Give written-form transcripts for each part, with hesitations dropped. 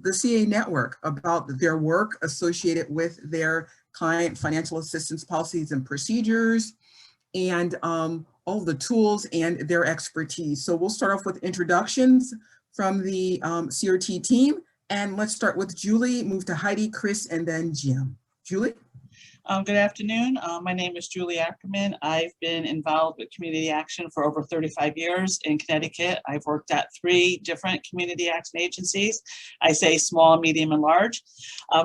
the CA network about their work associated with their client financial assistance policies and procedures, and all the tools and their expertise. So we'll start off with introductions from the CRT team. And let's start with Julie, move to Heidi, Chris, and then Jim. Julie? Good afternoon. My name is Julie Ackerman. I've been involved with community action for over 35 years in Connecticut. I've worked at 3 different community action agencies. I say small, medium, and large.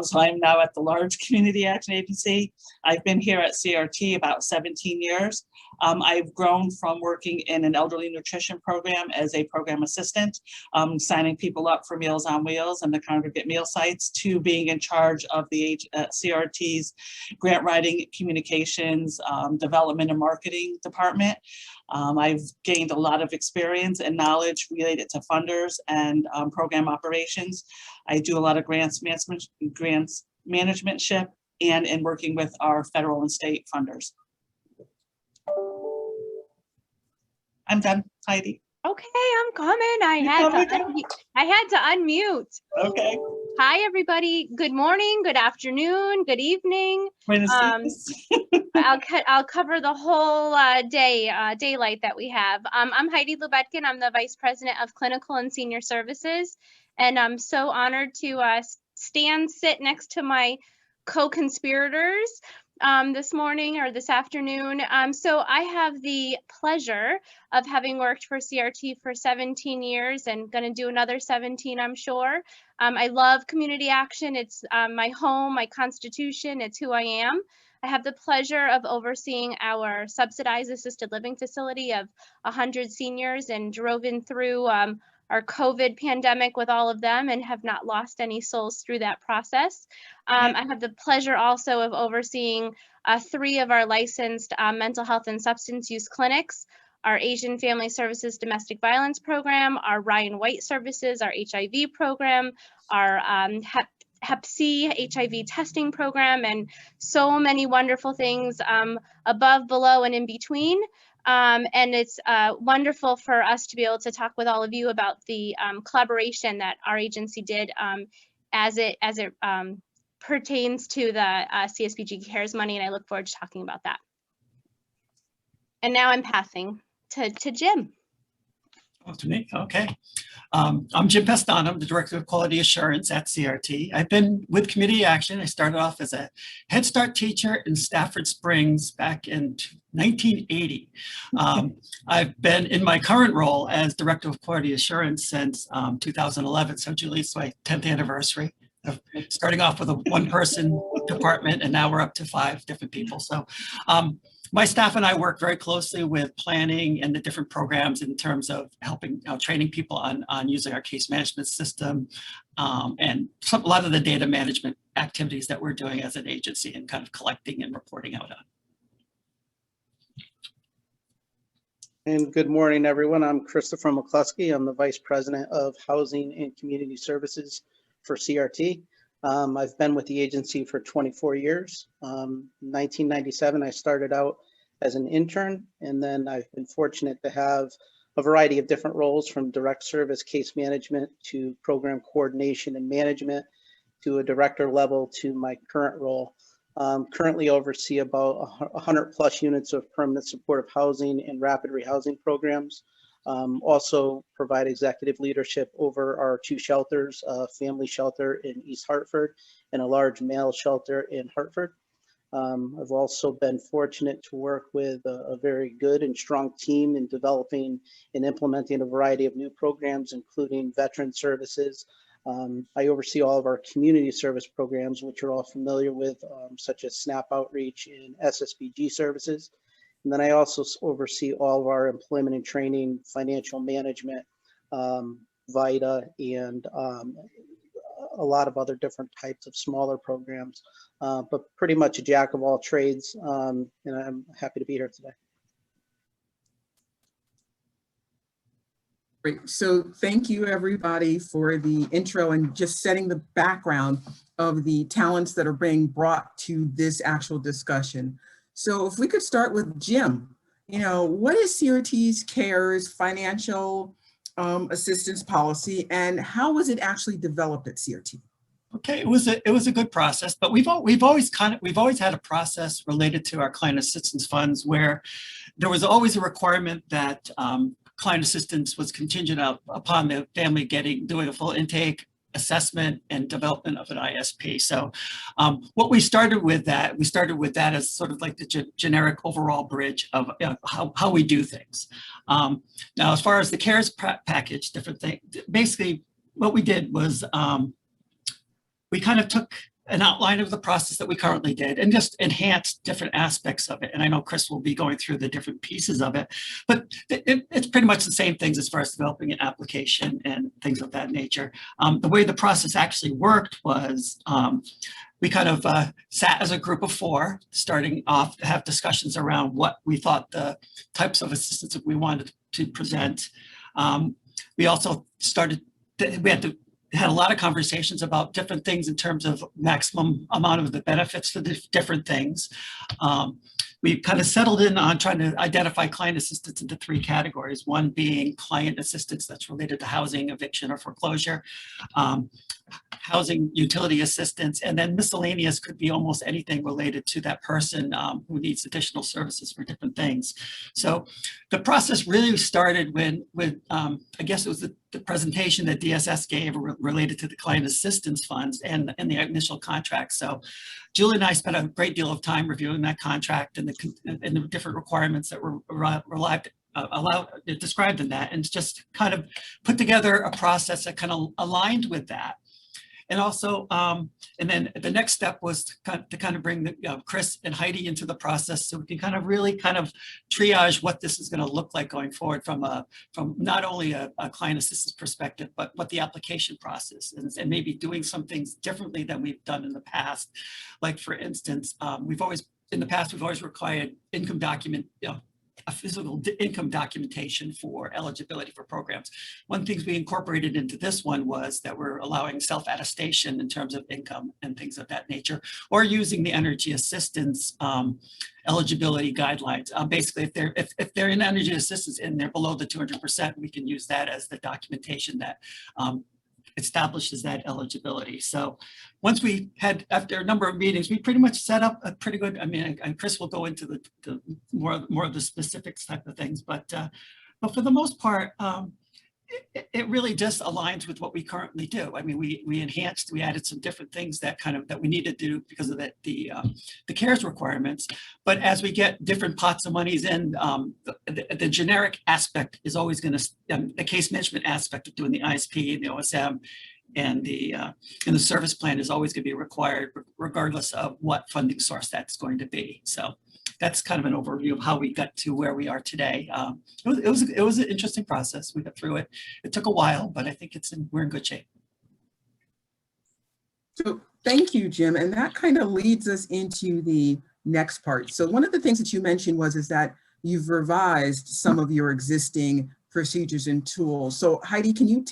So I'm now at the large community action agency. I've been here at CRT about 17 years. I've grown from working in an elderly nutrition program as a program assistant, signing people up for Meals on Wheels and the congregate meal sites, to being in charge of the CRT's grant writing, communications, development and marketing department. I've gained a lot of experience and knowledge related to funders and program operations. I do a lot of grants managementship and in working with our federal and state funders. I'm done, Heidi. Okay, I'm coming. I had to unmute. Okay. Hi, everybody. Good morning, good afternoon, good evening. I'll cover the whole daylight that we have. I'm Heidi Lubetkin. I'm the Vice President of Clinical and Senior Services, and I'm so honored to sit next to my co-conspirators this morning or this afternoon. So I have the pleasure of having worked for CRT for 17 years and going to do another 17, I'm sure. I love community action. It's my home, my constitution. It's who I am. I have the pleasure of overseeing our subsidized assisted living facility of 100 seniors and drove in through our COVID pandemic with all of them and have not lost any souls through that process. I have the pleasure also of overseeing 3 of our licensed mental health and substance use clinics, our Asian Family Services Domestic Violence Program, our Ryan White Services, our HIV program, our Hep C HIV testing program, and so many wonderful things above, below, and in between. And it's wonderful for us to be able to talk with all of you about the collaboration that our agency did as it pertains to the CSBG CARES money, and I look forward to talking about that. And now I'm passing to Jim. Oh, to me, okay. I'm Jim Pestana. I'm the Director of Quality Assurance at CRT. I've been with Community Action. I started off as a Head Start teacher in Stafford Springs back in 1980. I've been in my current role as Director of Quality Assurance since 2011. So Julie's my 10th anniversary of starting off with a 1-person department, and now we're up to 5 different people. So my staff and I work very closely with planning and the different programs in terms of helping training people on using our case management system and a lot of the data management activities that we're doing as an agency and kind of collecting and reporting out on. And good morning, everyone. I'm Christopher McCluskey. I'm the Vice President of Housing and Community Services for CRT. I've been with the agency for 24 years. 1997, I started out as an intern, and then I've been fortunate to have a variety of different roles, from direct service case management to program coordination and management to a director level to my current role. Currently oversee about 100+ units of permanent supportive housing and rapid rehousing programs. Also provide executive leadership over our 2 shelters, a family shelter in East Hartford and a large male shelter in Hartford. I've also been fortunate to work with a very good and strong team in developing and implementing a variety of new programs, including veteran services. I oversee all of our community service programs, which you're all familiar with, such as SNAP Outreach and SSBG services. And then I also oversee all of our employment and training, financial management, VITA, and a lot of other different types of smaller programs, but pretty much a jack of all trades, and I'm happy to be here today. Great. So thank you, everybody, for the intro and just setting the background of the talents that are being brought to this actual discussion. So if we could start with Jim, what is CRT's CARES financial assistance policy, and how was it actually developed at CRT? Okay, it was a good process, but we've always had a process related to our client assistance funds where there was always a requirement that client assistance was contingent upon the family doing a full intake, assessment, and development of an ISP. So what we started with that as sort of like the generic overall bridge of how we do things. Now, as far as the CARES package, different thing, basically what we did was we kind of took an outline of the process that we currently did and just enhanced different aspects of it. And I know Chris will be going through the different pieces of it, but it's pretty much the same things as far as developing an application and things of that nature. The way the process actually worked was we kind of sat as a group of 4, starting off to have discussions around what we thought the types of assistance that we wanted to present. We also had a lot of conversations about different things in terms of maximum amount of the benefits for the different things. We kind of settled in on trying to identify client assistance into 3 categories. One being client assistance that's related to housing, eviction, or foreclosure, housing utility assistance, and then miscellaneous could be almost anything related to that person who needs additional services for different things. So the process really started with I guess it was the presentation that DSS gave related to the client assistance funds and the initial contract. So Julie and I spent a great deal of time reviewing that contract and the different requirements that were described in that, and just kind of put together a process that kind of aligned with that. And also, and then the next step was to kind of bring Chris and Heidi into the process, so we can kind of really kind of triage what this is going to look like going forward from not only a client assistance perspective, but what the application process is, and maybe doing some things differently than we've done in the past. Like for instance, we've always required income document, a physical income documentation for eligibility for programs. One thing we incorporated into this one was that we're allowing self-attestation in terms of income and things of that nature, or using the energy assistance eligibility guidelines. Basically, if they're in energy assistance and they're below the 200%, we can use that as the documentation that establishes that eligibility. So once we had, after a number of meetings, we pretty much set up a pretty good, I mean, and Chris will go into the more of the specifics type of things, but for the most part, it really just aligns with what we currently do. I mean, we added some different things that we needed to do because of the CARES requirements. But as we get different pots of monies in, the generic aspect is always going to, the case management aspect of doing the ISP and the OSM and the service plan is always going to be required regardless of what funding source that's going to be. So that's kind of an overview of how we got to where we are today. It was an interesting process. We got through it. It took a while, but I think we're in good shape. So thank you, Jim. And that kind of leads us into the next part. So one of the things that you mentioned is that you've revised some of your existing procedures and tools. So Heidi, can you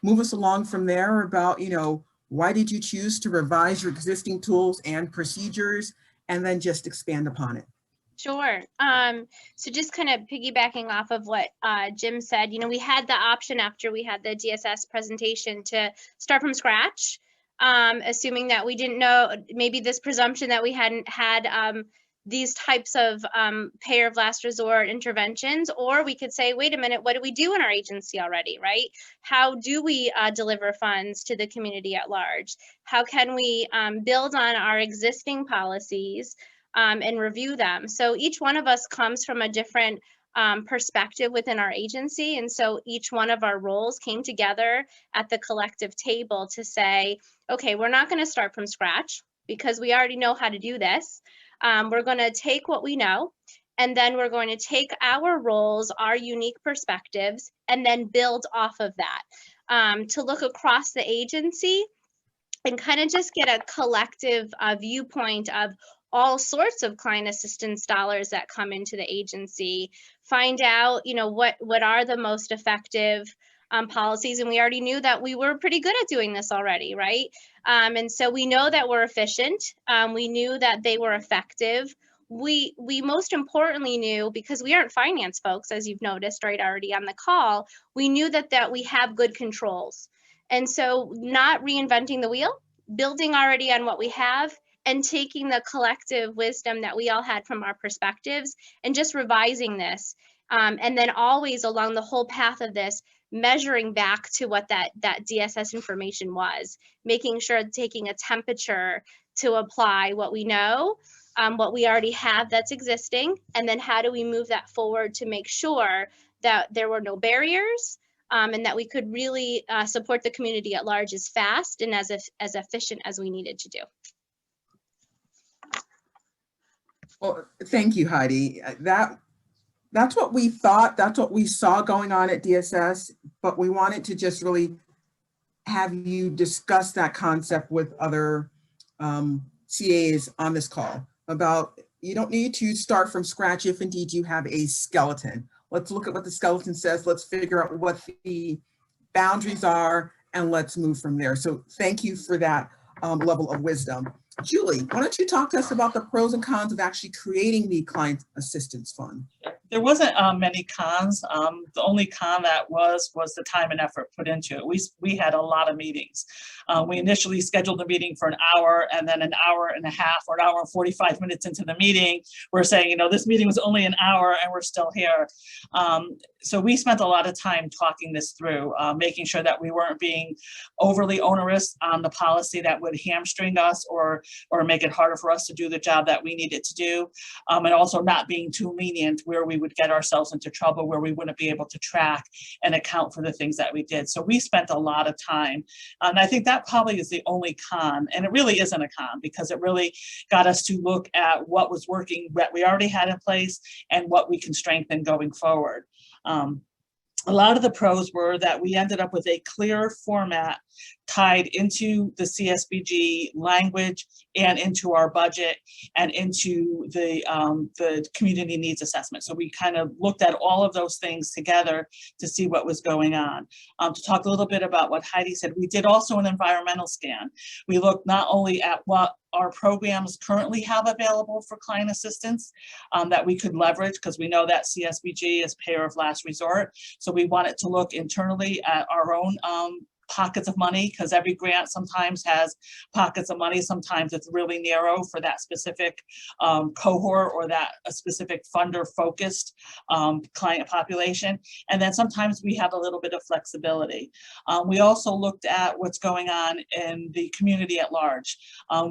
move us along from there about, why did you choose to revise your existing tools and procedures, and then just expand upon it? Sure. So just kind of piggybacking off of what Jim said, we had the option after we had the DSS presentation to start from scratch, assuming that we didn't know, maybe this presumption that we hadn't had these types of payer of last resort interventions, or we could say, wait a minute, what do we do in our agency already, right? How do we deliver funds to the community at large? How can we build on our existing policies and review them? So each one of us comes from a different perspective within our agency. And so each one of our roles came together at the collective table to say, okay, we're not going to start from scratch because we already know how to do this. We're going to take what we know, and then we're going to take our roles, our unique perspectives, and then build off of that to look across the agency and kind of just get a collective viewpoint of all sorts of client assistance dollars that come into the agency, find out, what are the most effective policies. And we already knew that we were pretty good at doing this already, right? And so we know that we're efficient. We knew that they were effective. we most importantly knew, because we aren't finance folks, as you've noticed right already on the call, we knew that we have good controls. And so not reinventing the wheel, building already on what we have, and taking the collective wisdom that we all had from our perspectives and just revising this. And then always along the whole path of this, measuring back to what that DSS information was, making sure taking a temperature to apply what we know, what we already have that's existing, and then how do we move that forward to make sure that there were no barriers, and that we could really support the community at large as fast and as efficient as we needed to do. Well, thank you, Heidi. That's what we thought, that's what we saw going on at DSS, but we wanted to just really have you discuss that concept with other CAs on this call about, you don't need to start from scratch if indeed you have a skeleton. Let's look at what the skeleton says, let's figure out what the boundaries are, and let's move from there. So thank you for that level of wisdom. Julie, why don't you talk to us about the pros and cons of actually creating the Client Assistance Fund? There wasn't many cons. The only con that was the time and effort put into it. We had a lot of meetings. We initially scheduled a meeting for an hour, and then an hour and a half or an hour and 45 minutes into the meeting, we're saying, you know, this meeting was only an hour and we're still here. So we spent a lot of time talking this through, making sure that we weren't being overly onerous on the policy that would hamstring us or make it harder for us to do the job that we needed to do, and also not being too lenient where we would get ourselves into trouble, where we wouldn't be able to track and account for the things that we did. So we spent a lot of time, and I think that probably is the only con, and it really isn't a con because it really got us to look at what was working, what we already had in place, and what we can strengthen going forward. A lot of the pros were that we ended up with a clear format tied into the CSBG language and into our budget and into the community needs assessment. So we kind of looked at all of those things together to see what was going on. To talk a little bit about what Heidi said, we did also an environmental scan. We looked not only at what our programs currently have available for client assistance that we could leverage, because we know that CSBG is payer of last resort. So we wanted to look internally at our own pockets of money, because every grant sometimes has pockets of money. Sometimes it's really narrow for that specific cohort or that a specific funder focused client population. And then sometimes we have a little bit of flexibility. We also looked at what's going on in the community at large.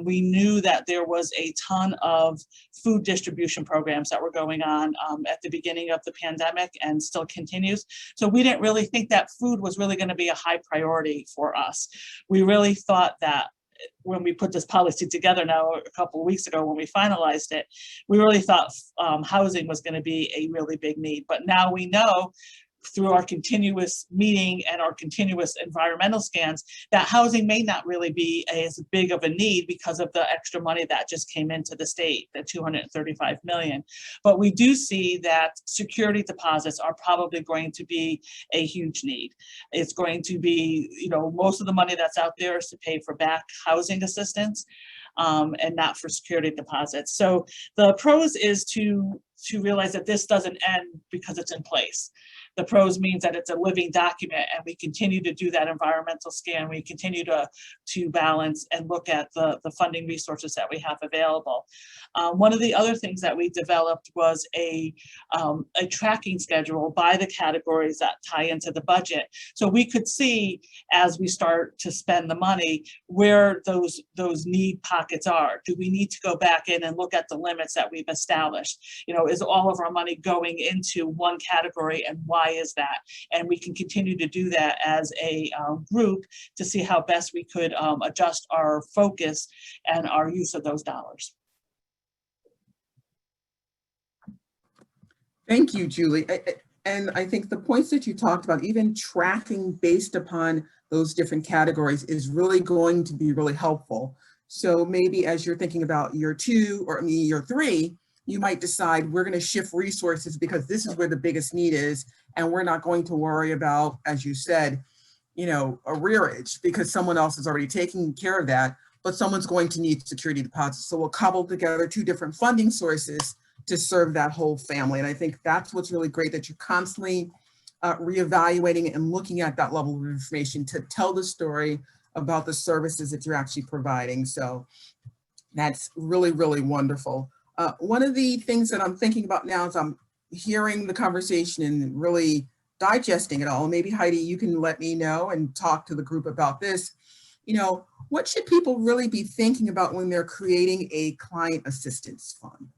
We knew that there was a ton of food distribution programs that were going on at the beginning of the pandemic and still continues. So we didn't really think that food was really going to be a high priority for us. We really thought that when we put this policy together now a couple of weeks ago when we finalized it, we really thought housing was going to be a really big need. But now we know through our continuous meeting and our continuous environmental scans that housing may not really be as big of a need because of the extra money that just came into the state, the $235 million. But we do see that security deposits are probably going to be a huge need. It's going to be, you know, most of the money that's out there is to pay for back housing assistance and not for security deposits. So the pros is to realize that this doesn't end because it's in place. The pros means that it's a living document, and we continue to do that environmental scan. We continue to balance and look at the funding resources that we have available. One of the other things that we developed was a tracking schedule by the categories that tie into the budget. So we could see as we start to spend the money where those need pockets are. Do we need to go back in and look at the limits that we've established? You know, is all of our money going into one category, and why is that? And we can continue to do that as a group to see how best we could adjust our focus and our use of those dollars. Thank you, Julie. And I think the points that you talked about, even tracking based upon those different categories, is really going to be really helpful. So maybe as you're thinking about year 2 or year 3, you might decide we're going to shift resources because this is where the biggest need is, and we're not going to worry about, as you said, you know, arrearage because someone else is already taking care of that. but someone's going to need security deposits. So we'll cobble together 2 different funding sources to serve that whole family. And I think that's what's really great, that you're constantly reevaluating and looking at that level of information to tell the story about the services that you're actually providing. So that's really, really wonderful. One of the things that I'm thinking about now as I'm hearing the conversation and really digesting it all, maybe Heidi, you can let me know and talk to the group about this. You know, what should people really be thinking about when they're creating a client assistance fund?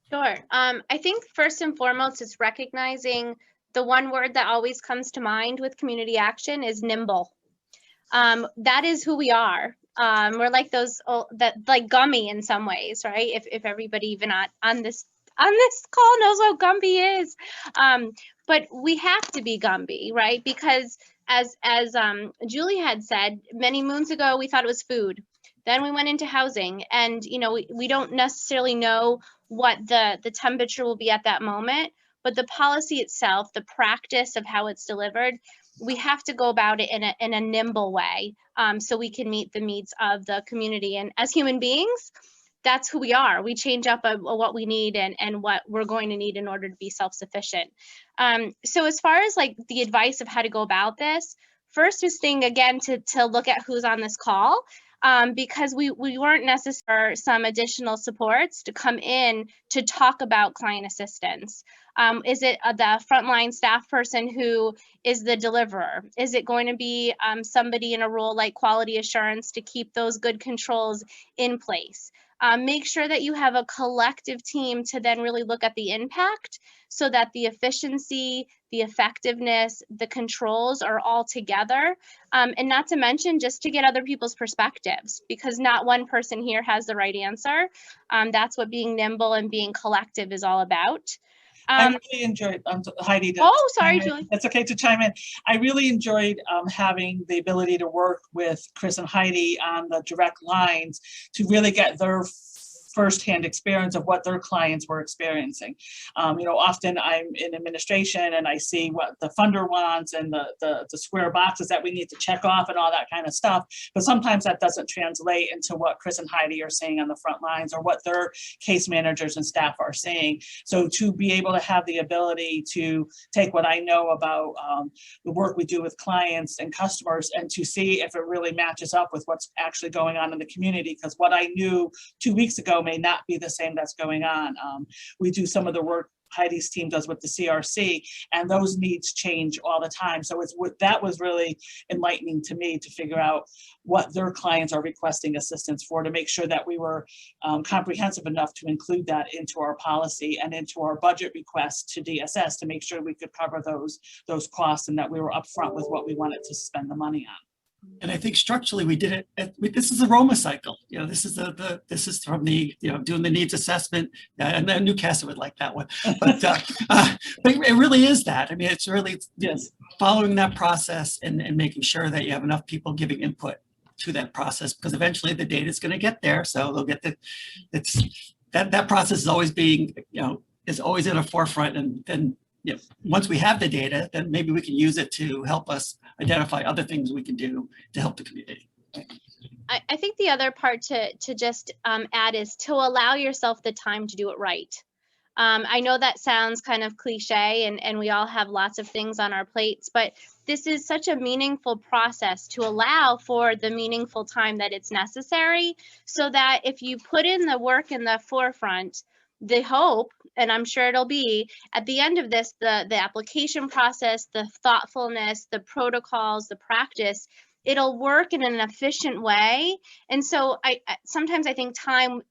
Sure. I think first and foremost is recognizing the one word that always comes to mind with community action is nimble. That is who we are. We're like those like Gumby in some ways, right? If everybody even on this call knows what Gumby is, but we have to be Gumby, right? Because as Julie had said many moons ago, we thought it was food. Then we went into housing, and you know we don't necessarily know what the temperature will be at that moment, but the policy itself, the practice of how it's delivered, we have to go about it in a nimble way, so we can meet the needs of the community. And as human beings, that's who we are. We change up what we need and what we're going to need in order to be self-sufficient. So as far as like the advice of how to go about this, first is thing again to look at who's on this call. Because we weren't necessary some additional supports to come in to talk about client assistance. Is it the frontline staff person who is the deliverer? Is it going to be somebody in a role like quality assurance to keep those good controls in place? Make sure that you have a collective team to then really look at the impact so that the efficiency, the effectiveness, the controls are all together. And not to mention just to get other people's perspectives, because not one person here has the right answer. That's what being nimble and being collective is all about. I really enjoyed, Heidi. Sorry, Julie. It's okay to chime in. I really enjoyed having the ability to work with Chris and Heidi on the direct lines to really get their firsthand experience of what their clients were experiencing. You know, often I'm in administration and I see what the funder wants and the square boxes that we need to check off and all that kind of stuff. But sometimes that doesn't translate into what Chris and Heidi are saying on the front lines or what their case managers and staff are saying. So to be able to have the ability to take what I know about the work we do with clients and customers and to see if it really matches up with what's actually going on in the community, because what I knew 2 weeks ago may not be the same that's going on. We do some of the work Heidi's team does with the CRC, and those needs change all the time. So that was really enlightening to me to figure out what their clients are requesting assistance for, to make sure that we were comprehensive enough to include that into our policy and into our budget requests to DSS to make sure we could cover those costs and that we were upfront with what we wanted to spend the money on. And I think structurally we did it. This is a Roma cycle. You know, this is this is from the doing the needs assessment. And then Newcastle would like that one, but it really is that. I mean, it's really following that process and making sure that you have enough people giving input to that process, because eventually the data is going to get there. So they'll get that process is always being is always in a forefront, and then once we have the data, then maybe we can use it to help us identify other things we can do to help the community. I think the other part to just add is to allow yourself the time to do it right. I know that sounds kind of cliche and we all have lots of things on our plates, but this is such a meaningful process to allow for the meaningful time that it's necessary, so that if you put in the work in the forefront, the hope, and I'm sure it'll be at the end of this, the application process, the thoughtfulness, the protocols, the practice, it'll work in an efficient way. And so sometimes I think time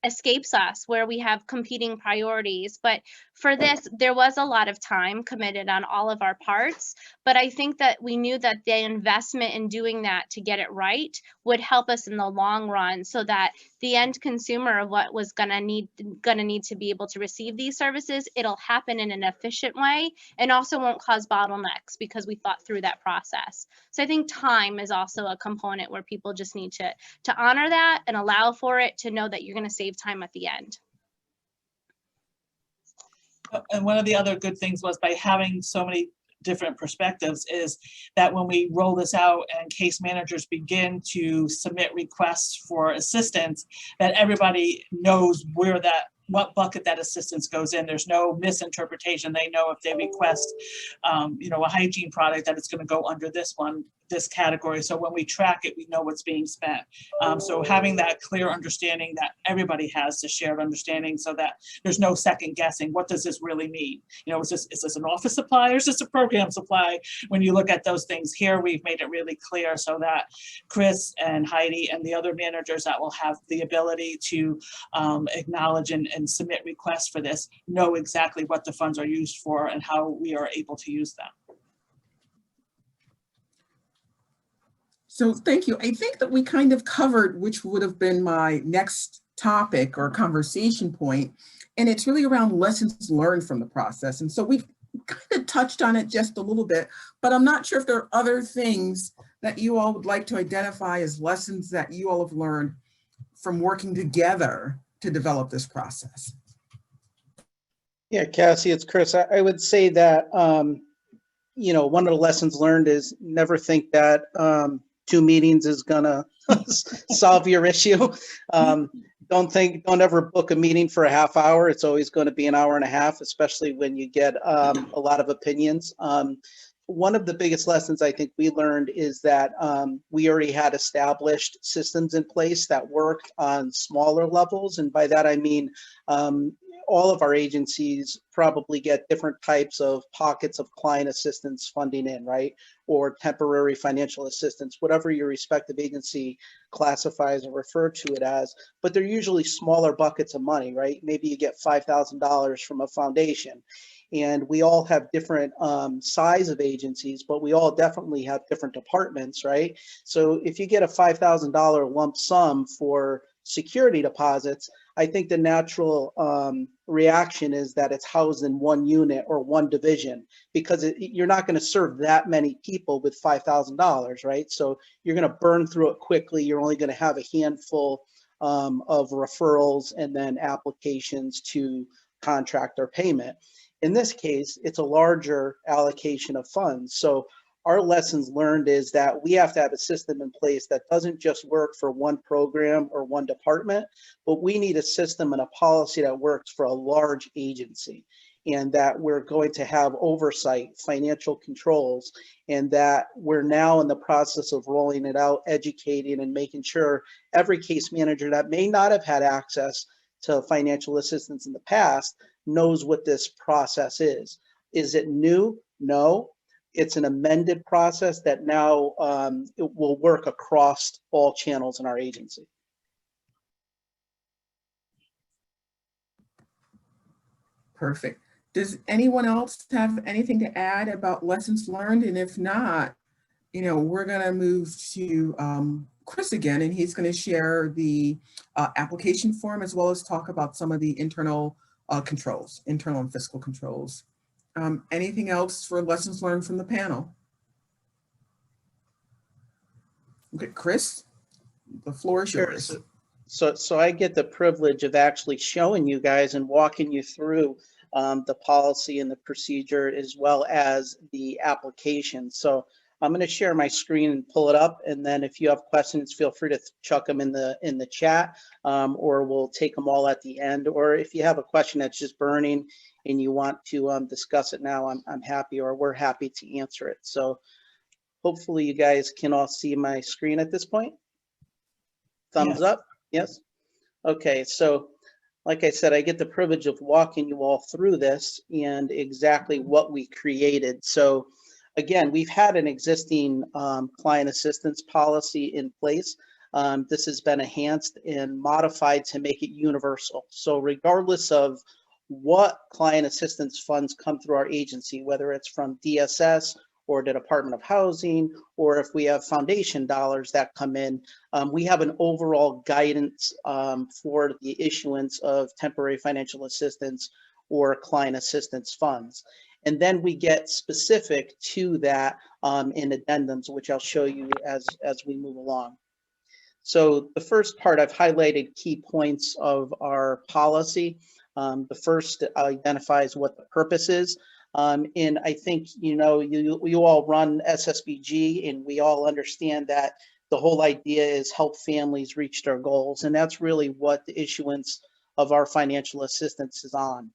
escapes us where we have competing priorities. But for this, there was a lot of time committed on all of our parts. But I think that we knew that the investment in doing that to get it right would help us in the long run, so that the end consumer of what was gonna need to be able to receive these services, it'll happen in an efficient way and also won't cause bottlenecks because we thought through that process. So I think time is also a component where people just need to honor that and allow for it, to know that you're gonna save time at the end. And one of the other good things was by having so many different perspectives is that when we roll this out and case managers begin to submit requests for assistance, that everybody knows what bucket that assistance goes in. There's no misinterpretation. They know if they request, a hygiene product, that it's going to go under this category. So when we track it, we know what's being spent. So having that clear understanding that everybody has, the shared understanding, so that there's no second guessing. What does this really mean? Is this an office supply or is this a program supply? When you look at those things here, we've made it really clear so that Chris and Heidi and the other managers that will have the ability to acknowledge and submit requests for this know exactly what the funds are used for and how we are able to use them. So thank you. I think that we kind of covered which would have been my next topic or conversation point, and it's really around lessons learned from the process. And so we've kind of touched on it just a little bit, but I'm not sure if there are other things that you all would like to identify as lessons that you all have learned from working together to develop this process. Yeah, Cassie, it's Chris. I would say that, one of the lessons learned is never think that 2 meetings is gonna solve your issue. Don't ever book a meeting for a half hour. It's always going to be an hour and a half, especially when you get a lot of opinions. One of the biggest lessons I think we learned is that we already had established systems in place that worked on smaller levels. And by that, I mean, all of our agencies probably get different types of pockets of client assistance funding in, right? Or temporary financial assistance, whatever your respective agency classifies or refer to it as, but they're usually smaller buckets of money, right? Maybe you get $5,000 from a foundation. And we all have different size of agencies, but we all definitely have different departments, right? So if you get a $5,000 lump sum for security deposits, I think the natural reaction is that it's housed in one unit or one division, because you're not going to serve that many people with $5,000, right? So you're going to burn through it quickly. You're only going to have a handful of referrals and then applications to contract or payment. In this case, it's a larger allocation of funds. So our lessons learned is that we have to have a system in place that doesn't just work for one program or one department, but we need a system and a policy that works for a large agency, and that we're going to have oversight, financial controls, and that we're now in the process of rolling it out, educating and making sure every case manager that may not have had access to financial assistance in the past knows what this process is. Is it new? No. It's an amended process that now it will work across all channels in our agency. Perfect. Does anyone else have anything to add about lessons learned? And if not, we're going to move to Chris again, and he's going to share the application form as well as talk about some of the internal controls, internal and fiscal controls. Anything else for lessons learned from the panel? Okay, Chris, the floor is yours. So I get the privilege of actually showing you guys and walking you through the policy and the procedure as well as the application. So I'm going to share my screen and pull it up, and then if you have questions, feel free to chuck them in the chat, or we'll take them all at the end. Or if you have a question that's just burning and you want to discuss it now, I'm happy, or we're happy to answer it. So hopefully you guys can all see my screen at this point. Thumbs up. Yes. Okay. So like I said, I get the privilege of walking you all through this and exactly what we created. So again, we've had an existing client assistance policy in place. This has been enhanced and modified to make it universal. So regardless of what client assistance funds come through our agency, whether it's from DSS or the Department of Housing, or if we have foundation dollars that come in, we have an overall guidance for the issuance of temporary financial assistance or client assistance funds. And then we get specific to that in addendums, which I'll show you as we move along. So the first part, I've highlighted key points of our policy. The first identifies what the purpose is. And I think, you all run SSBG, and we all understand that the whole idea is help families reach their goals. And that's really what the issuance of our financial assistance is on.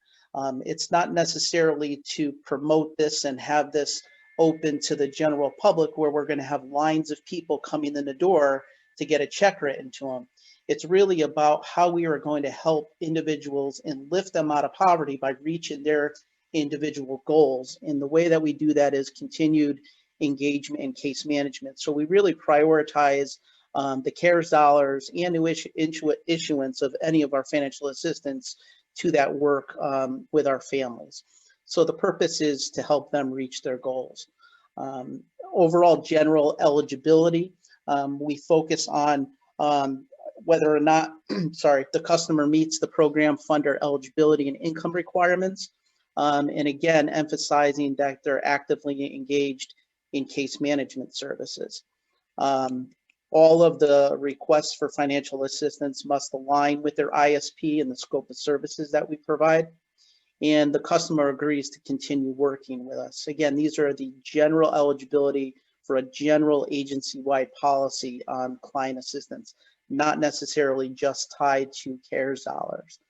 It's not necessarily to promote this and have this open to the general public where we're going to have lines of people coming in the door to get a check written to them. It's really about how we are going to help individuals and lift them out of poverty by reaching their individual goals. And the way that we do that is continued engagement in case management. So we really prioritize the CARES dollars and new issuance of any of our financial assistance to that work with our families. So the purpose is to help them reach their goals. Overall general eligibility, we focus on whether or not, the customer meets the program funder eligibility and income requirements. And again, emphasizing that they're actively engaged in case management services. All of the requests for financial assistance must align with their ISP and the scope of services that we provide. And the customer agrees to continue working with us. Again, these are the general eligibility for a general agency-wide policy on client assistance, not necessarily just tied to CARES dollars.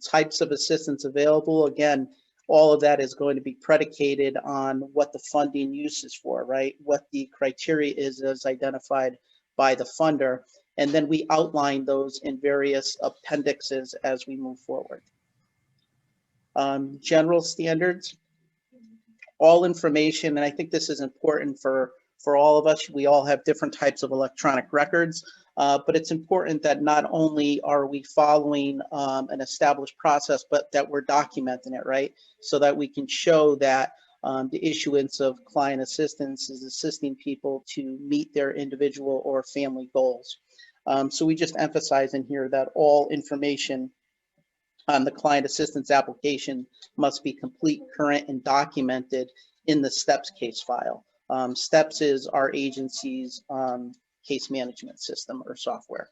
Types of assistance available, again, all of that is going to be predicated on what the funding use is for, right? What the criteria is as identified by the funder. And then we outline those in various appendixes as we move forward. General standards, all information, and I think this is important for all of us. We all have different types of electronic records, but it's important that not only are we following an established process, but that we're documenting it, right? So that we can show that the issuance of client assistance is assisting people to meet their individual or family goals. So we just emphasize in here that all information on the client assistance application must be complete, current, and documented in the STEPS case file. STEPS is our agency's case management system or software.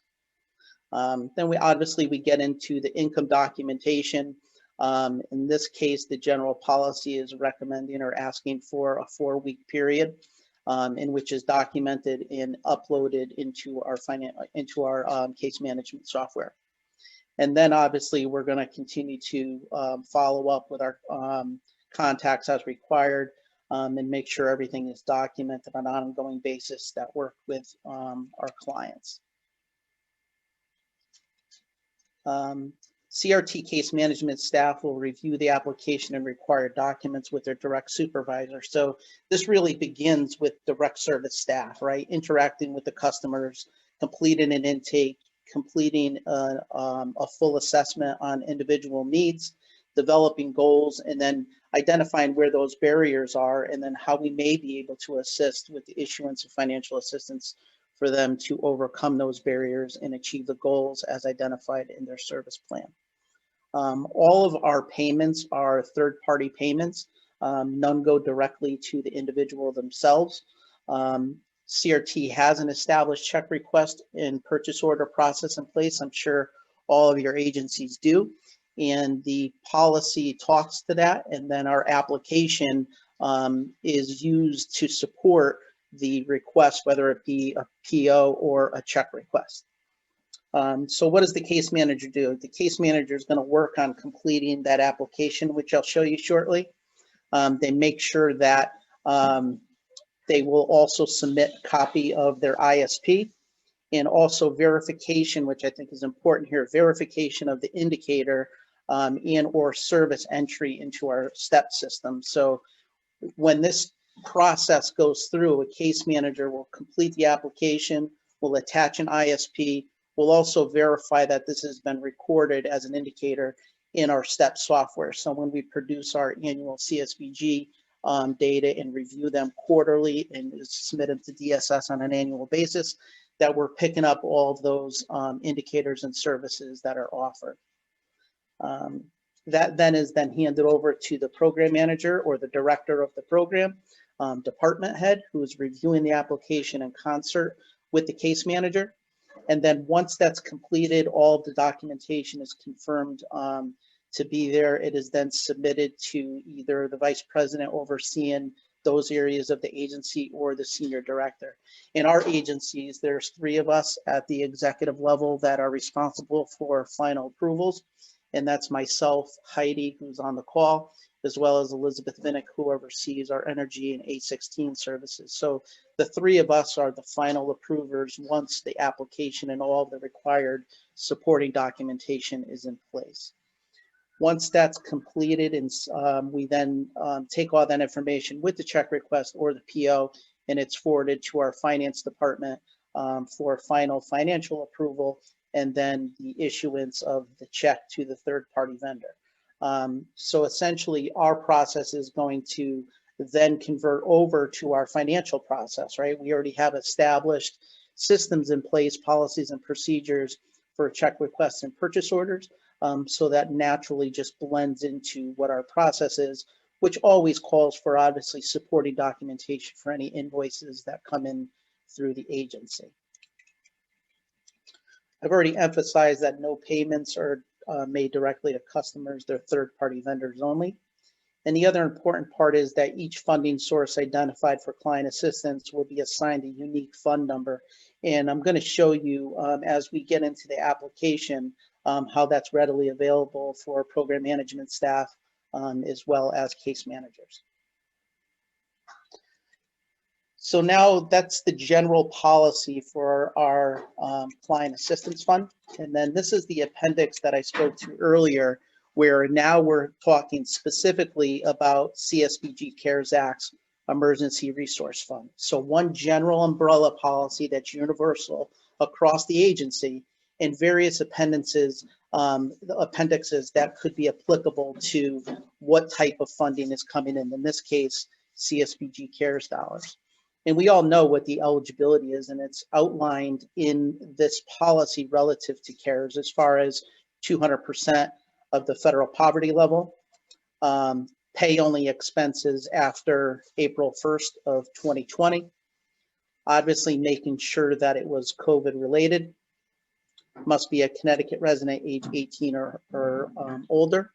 Then we get into the income documentation. In this case, the general policy is recommending or asking for a 4-week period in which is documented and uploaded into our case management software. And then obviously we're going to continue to follow up with our contacts as required and make sure everything is documented on an ongoing basis that work with our clients. CRT case management staff will review the application and required documents with their direct supervisor. So this really begins with direct service staff, right? Interacting with the customers, completing an intake, completing a full assessment on individual needs, developing goals, and then identifying where those barriers are, and then how we may be able to assist with the issuance of financial assistance for them to overcome those barriers and achieve the goals as identified in their service plan. All of our payments are third-party payments. None go directly to the individual themselves. CRT has an established check request and purchase order process in place. I'm sure all of your agencies do. And the policy talks to that. And then our application is used to support the request, whether it be a PO or a check request. So what does the case manager do? The case manager is going to work on completing that application, which I'll show you shortly. They make sure that they will also submit a copy of their ISP, and also verification, which I think is important here, verification of the indicator and or service entry into our STEP system. So when this process goes through, a case manager will complete the application, will attach an ISP, will also verify that this has been recorded as an indicator in our STEP software. So when we produce our annual CSBG data and review them quarterly and submit them to DSS on an annual basis, that we're picking up all of those indicators and services that are offered. That then is then handed over to the program manager or the director of the program, department head, who is reviewing the application in concert with the case manager. And then once that's completed, all of the documentation is confirmed to be there. It is then submitted to either the vice president overseeing those areas of the agency or the senior director. In our agencies, there's 3 of us at the executive level that are responsible for final approvals. And that's myself, Heidi, who's on the call, as well as Elizabeth Vinnick, who oversees our energy and A16 services. So the 3 of us are the final approvers once the application and all of the required supporting documentation is in place. Once that's completed, and we then take all that information with the check request or the PO, and it's forwarded to our finance department for final financial approval, and then the issuance of the check to the third-party vendor. So essentially, our process is going to then convert over to our financial process, right? We already have established systems in place, policies and procedures for check requests and purchase orders. So that naturally just blends into what our process is, which always calls for obviously supporting documentation for any invoices that come in through the agency. I've already emphasized that no payments are made directly to customers, they're third-party vendors only. And the other important part is that each funding source identified for client assistance will be assigned a unique fund number. And I'm going to show you as we get into the application how that's readily available for program management staff as well as case managers. So now that's the general policy for our client assistance fund. And then this is the appendix that I spoke to earlier, where now we're talking specifically about CSBG CARES Act's Emergency Resource Fund. So one general umbrella policy that's universal across the agency, and various appendices that could be applicable to what type of funding is coming in this case, CSBG CARES dollars. And we all know what the eligibility is, and it's outlined in this policy relative to CARES as far as 200% of the federal poverty level, pay only expenses after April 1st of 2020, obviously making sure that it was COVID related, must be a Connecticut resident age 18 or older.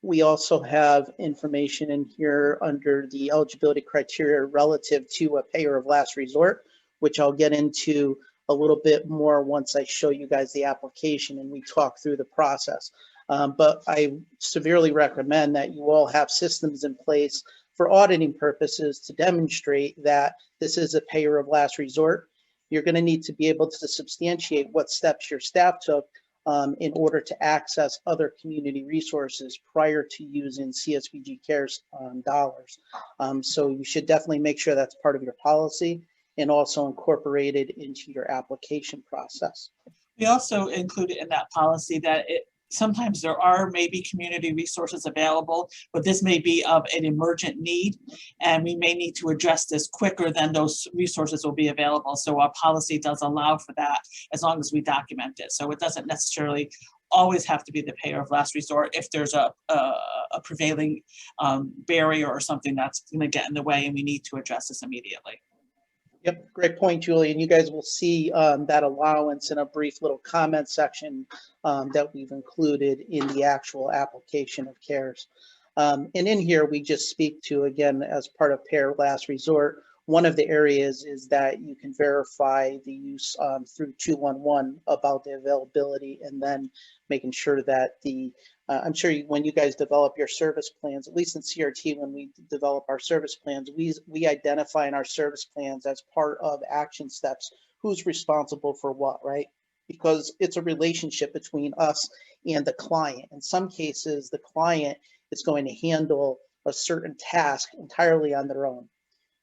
We also have information in here under the eligibility criteria relative to a payer of last resort, which I'll get into a little bit more once I show you guys the application and we talk through the process. But I severely recommend that you all have systems in place for auditing purposes to demonstrate that this is a payer of last resort. You're going to need to be able to substantiate what steps your staff took in order to access other community resources prior to using CSBG CARES dollars. So you should definitely make sure that's part of your policy and also incorporated into your application process. We also included in that policy that sometimes there are maybe community resources available, but this may be of an emergent need, and we may need to address this quicker than those resources will be available. So our policy does allow for that as long as we document it. So it doesn't necessarily always have to be the payer of last resort if there's a prevailing barrier or something that's going to get in the way and we need to address this immediately. Yep, great point, Julie. And you guys will see that allowance in a brief little comment section that we've included in the actual application of CARES. And in here, we just speak to, again, as part of payer of last resort, one of the areas is that you can verify the use through 211 about the availability, and then making sure that I'm sure when you guys develop your service plans, at least in CRT, when we develop our service plans, we identify in our service plans as part of action steps who's responsible for what, right? Because it's a relationship between us and the client. In some cases, the client is going to handle a certain task entirely on their own.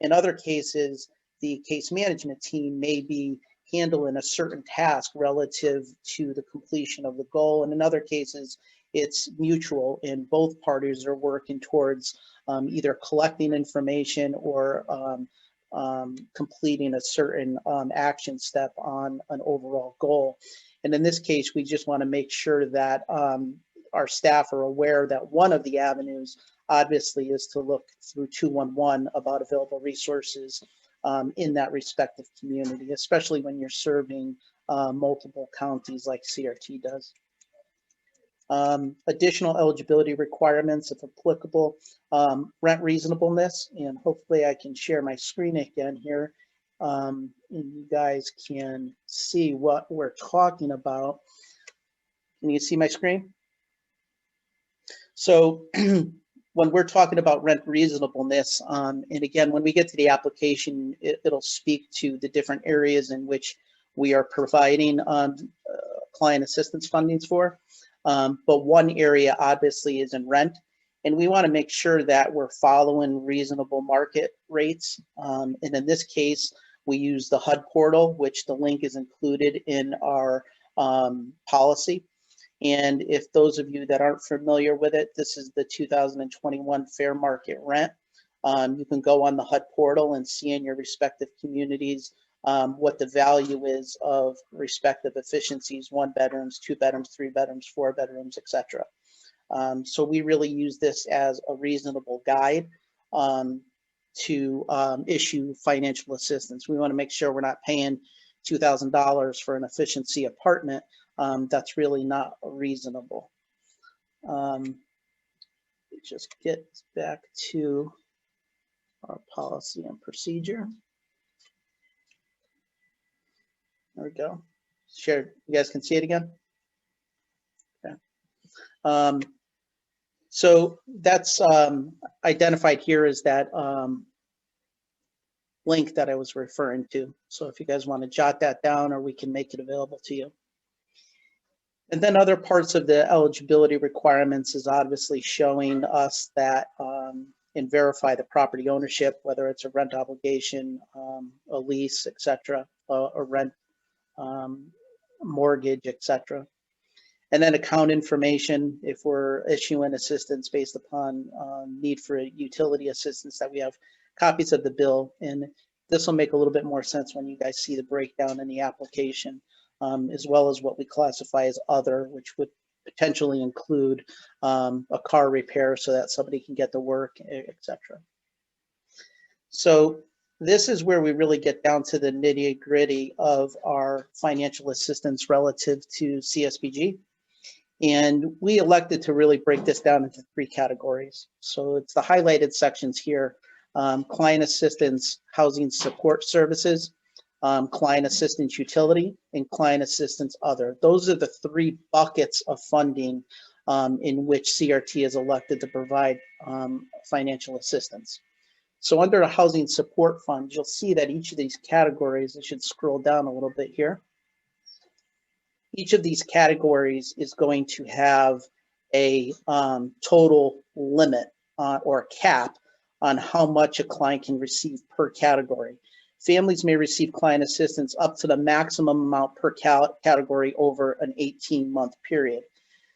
In other cases, the case management team may be handling a certain task relative to the completion of the goal. And in other cases, it's mutual and both parties are working towards either collecting information or completing a certain action step on an overall goal. And in this case, we just want to make sure that our staff are aware that one of the avenues obviously is to look through 211 about available resources in that respective community, especially when you're serving multiple counties like CRT does. Additional eligibility requirements, if applicable, rent reasonableness, and hopefully I can share my screen again here, and you guys can see what we're talking about. Can you see my screen? So when we're talking about rent reasonableness, and again, when we get to the application, it'll speak to the different areas in which we are providing client assistance fundings for. But one area obviously is in rent, and we want to make sure that we're following reasonable market rates. And in this case, we use the HUD portal, which the link is included in our policy. And if those of you that aren't familiar with it, this is the 2021 fair market rent. You can go on the HUD portal and see in your respective communities what the value is of respective efficiencies: 1 bedrooms, 2 bedrooms, 3 bedrooms, 4 bedrooms, etc. So we really use this as a reasonable guide to issue financial assistance. We want to make sure we're not paying $2,000 for an efficiency apartment. That's really not reasonable. It just gets back to our policy and procedure. There we go. Share. You guys can see it again? Okay. So that's identified here as that link that I was referring to. So if you guys want to jot that down, or we can make it available to you. And then other parts of the eligibility requirements is obviously showing us that and verify the property ownership, whether it's a rent obligation, a lease, etc., a rent mortgage, etc. And then account information, if we're issuing assistance based upon need for utility assistance, that we have copies of the bill. And this will make a little bit more sense when you guys see the breakdown in the application, as well as what we classify as other, which would potentially include a car repair so that somebody can get to work, etc. So this is where we really get down to the nitty-gritty of our financial assistance relative to CSBG. And we elected to really break this down into 3 categories. So it's the highlighted sections here: client assistance, housing support services, client assistance utility, and client assistance other. Those are the 3 buckets of funding in which CRT is elected to provide financial assistance. So under a housing support fund, you'll see that each of these categories, I should scroll down a little bit here. Each of these categories is going to have a total limit or cap on how much a client can receive per category. Families may receive client assistance up to the maximum amount per category over an 18-month period.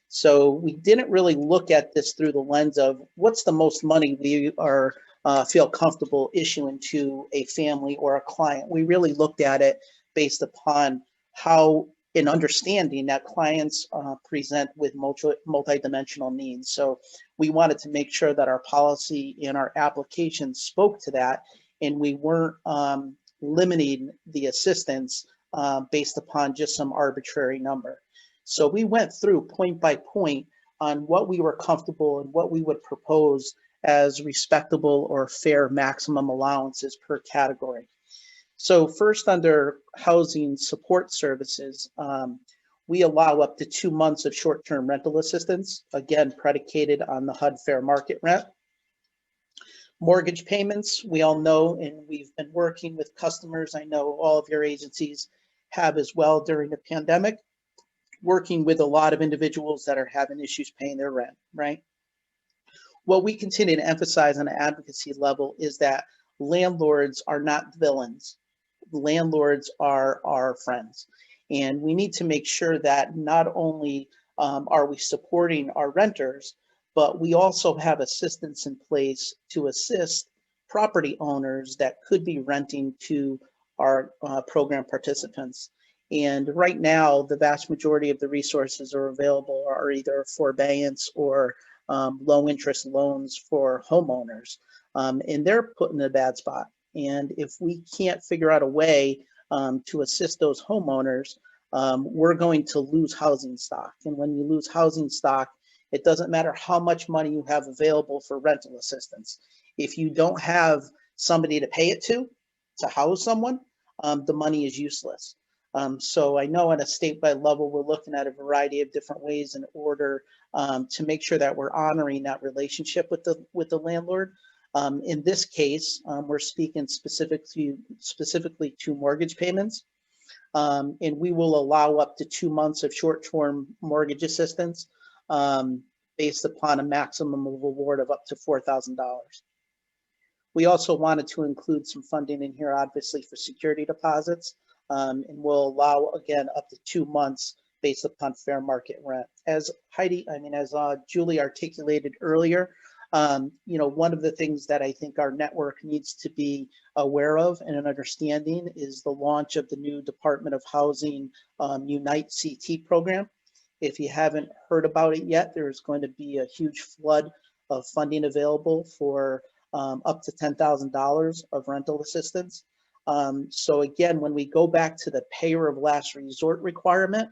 So we didn't really look at this through the lens of what's the most money we are feel comfortable issuing to a family or a client. We really looked at it based upon how, in understanding that clients present with multidimensional needs. So we wanted to make sure that our policy and our application spoke to that, and we weren't limiting the assistance based upon just some arbitrary number. So we went through point by point on what we were comfortable and what we would propose as respectable or fair maximum allowances per category. So first, under housing support services, we allow up to 2 months of short-term rental assistance, again, predicated on the HUD fair market rent. Mortgage payments, we all know, and we've been working with customers, I know all of your agencies have as well during the pandemic, working with a lot of individuals that are having issues paying their rent, right? What we continue to emphasize on an advocacy level is that landlords are not villains. Landlords are our friends. And we need to make sure that not only are we supporting our renters, but we also have assistance in place to assist property owners that could be renting to our program participants. And right now, the vast majority of the resources are available are either forbearance or low interest loans for homeowners. And they're put in a bad spot. And if we can't figure out a way to assist those homeowners, we're going to lose housing stock. And when you lose housing stock, it doesn't matter how much money you have available for rental assistance. If you don't have somebody to pay it to house someone, the money is useless. So I know at a statewide level, we're looking at a variety of different ways in order to make sure that we're honoring that relationship with the landlord. In this case, we're speaking specifically to mortgage payments, and we will allow up to 2 months of short-term mortgage assistance based upon a maximum of award of up to $4,000. We also wanted to include some funding in here, obviously, for security deposits, and we'll allow, again, up to 2 months based upon fair market rent. As Julie articulated earlier, one of the things that I think our network needs to be aware of and an understanding is the launch of the new Department of Housing Unite CT program. If you haven't heard about it yet, there's going to be a huge flood of funding available for up to $10,000 of rental assistance. So again, when we go back to the payer of last resort requirement,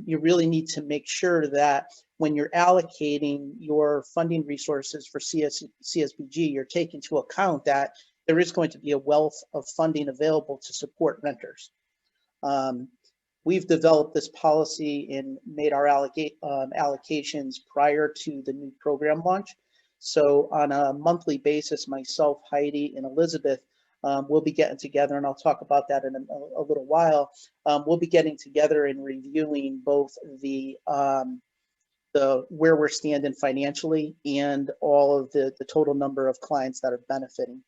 you really need to make sure that when you're allocating your funding resources for CSBG, you're taking into account that there is going to be a wealth of funding available to support renters. We've developed this policy and made our allocations prior to the new program launch. So on a monthly basis, myself, Heidi, and Elizabeth, we'll be getting together, and I'll talk about that in a little while. We'll be getting together and reviewing both the where we're standing financially and all of the total number of clients that are benefiting.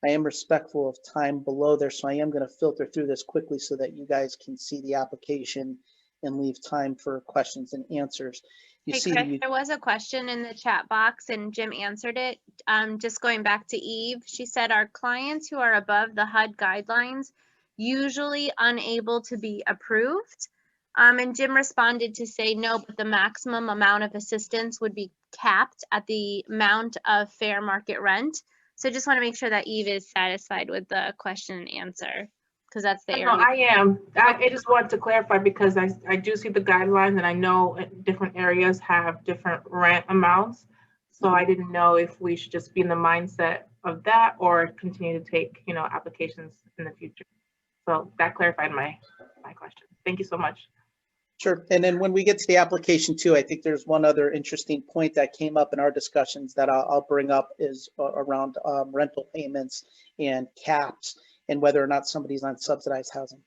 I am respectful of time below there, so I am going to filter through this quickly so that you guys can see the application and leave time for questions and answers. Hey, Chris, there was a question in the chat box and Jim answered it. Just going back to Eve, she said, are clients who are above the HUD guidelines usually unable to be approved? And Jim responded to say no, but the maximum amount of assistance would be capped at the amount of fair market rent. So just want to make sure that Eve is satisfied with the question and answer, because that's the area. No, I am. I just wanted to clarify because I do see the guidelines and I know different areas have different rent amounts. So I didn't know if we should just be in the mindset of that or continue to take, applications in the future. So that clarified my question. Thank you so much. Sure. And then when we get to the application too, I think there's one other interesting point that came up in our discussions that I'll bring up is around rental payments and caps and whether or not somebody's on subsidized housing.